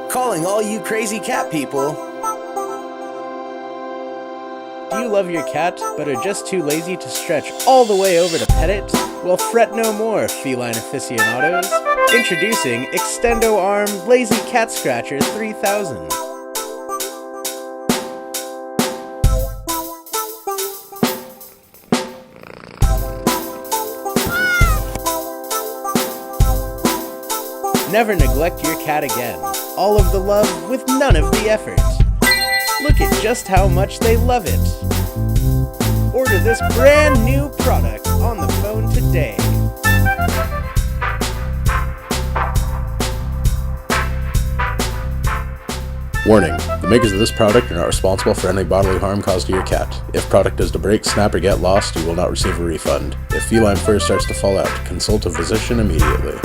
Calling all you crazy cat people. Do you love your cat, but are just too lazy to stretch all the way over to pet it? Well, fret no more, feline aficionados. Introducing Extendo Arm Lazy Cat Scratcher 3000. Never neglect your cat again. All of the love with none of the effort. Look at just how much they love it. Order this brand new product on the phone today. Warning, the makers of this product are not responsible for any bodily harm caused to your cat. If product is to break, snap, or get lost, you will not receive a refund. If feline fur starts to fall out, consult a physician immediately.